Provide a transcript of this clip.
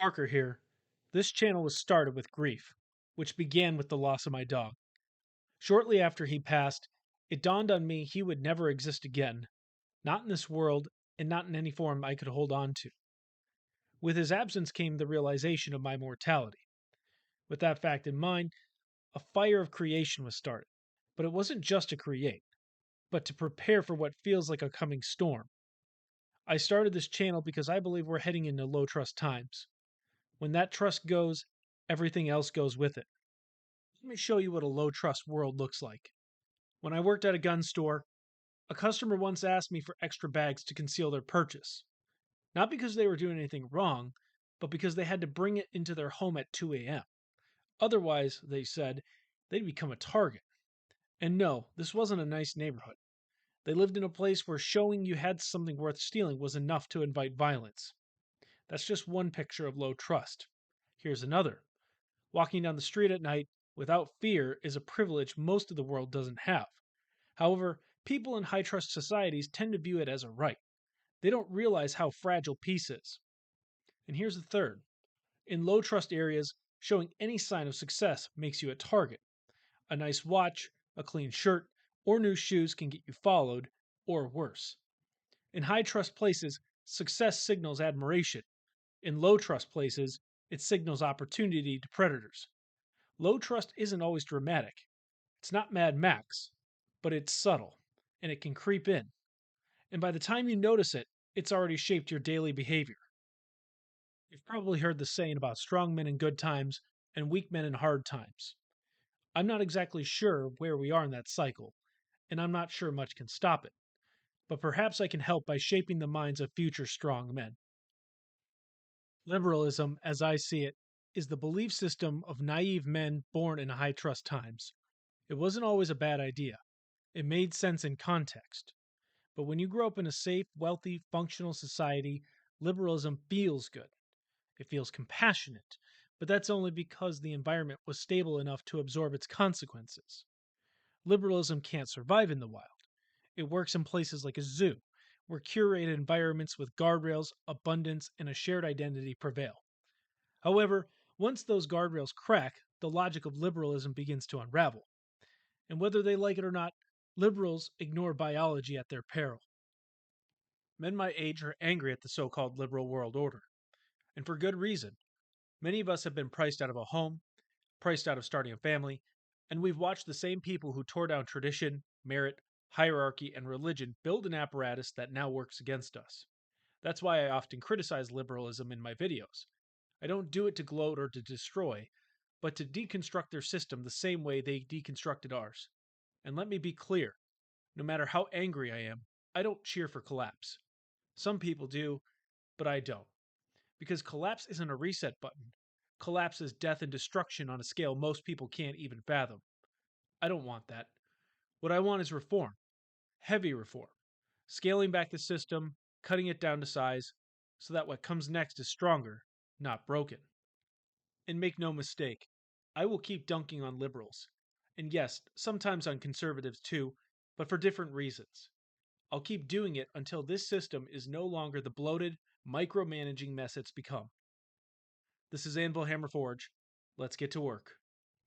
Parker here. This channel was started with grief, which began with the loss of my dog. Shortly after he passed, it dawned on me he would never exist again, not in this world, and not in any form I could hold on to. With his absence came the realization of my mortality. With that fact in mind, a fire of creation was started. But it wasn't just to create, but to prepare for what feels like a coming storm. I started this channel because I believe we're heading into low trust times. When that trust goes, everything else goes with it. Let me show you what a low trust world looks like. When I worked at a gun store, a customer once asked me for extra bags to conceal their purchase. Not because they were doing anything wrong, but because they had to bring it into their home at 2 a.m. Otherwise, they said, they'd become a target. And no, this wasn't a nice neighborhood. They lived in a place where showing you had something worth stealing was enough to invite violence. That's just one picture of low trust. Here's another. Walking down the street at night without fear is a privilege most of the world doesn't have. However, people in high trust societies tend to view it as a right. They don't realize how fragile peace is. And here's the third. In low trust areas, showing any sign of success makes you a target. A nice watch, a clean shirt, or new shoes can get you followed, or worse. In high trust places, success signals admiration. In low trust places, it signals opportunity to predators. Low trust isn't always dramatic. It's not Mad Max, but it's subtle, and it can creep in. And by the time you notice it, it's already shaped your daily behavior. You've probably heard the saying about strong men in good times and weak men in hard times. I'm not exactly sure where we are in that cycle, and I'm not sure much can stop it. But perhaps I can help by shaping the minds of future strong men. Liberalism, as I see it, is the belief system of naive men born in high trust times. It wasn't always a bad idea. It made sense in context. But when you grow up in a safe, wealthy, functional society, liberalism feels good. It feels compassionate, but that's only because the environment was stable enough to absorb its consequences. Liberalism can't survive in the wild. It works in places like a zoo, where curated environments with guardrails, abundance, and a shared identity prevail. However, once those guardrails crack, the logic of liberalism begins to unravel. And whether they like it or not, liberals ignore biology at their peril. Men my age are angry at the so called liberal world order. And for good reason. Many of us have been priced out of a home, priced out of starting a family, and we've watched the same people who tore down tradition, merit, hierarchy, and religion build an apparatus that now works against us. That's why I often criticize liberalism in my videos. I don't do it to gloat or to destroy, but to deconstruct their system the same way they deconstructed ours. And let me be clear, no matter how angry I am, I don't cheer for collapse. Some people do, but I don't. Because collapse isn't a reset button. Collapse is death and destruction on a scale most people can't even fathom. I don't want that. What I want is reform. Heavy reform. Scaling back the system, cutting it down to size, so that what comes next is stronger, not broken. And make no mistake, I will keep dunking on liberals. And yes, sometimes on conservatives too, but for different reasons. I'll keep doing it until this system is no longer the bloated, micromanaging mess it's become. This is AnvilHammerForge. Let's get to work.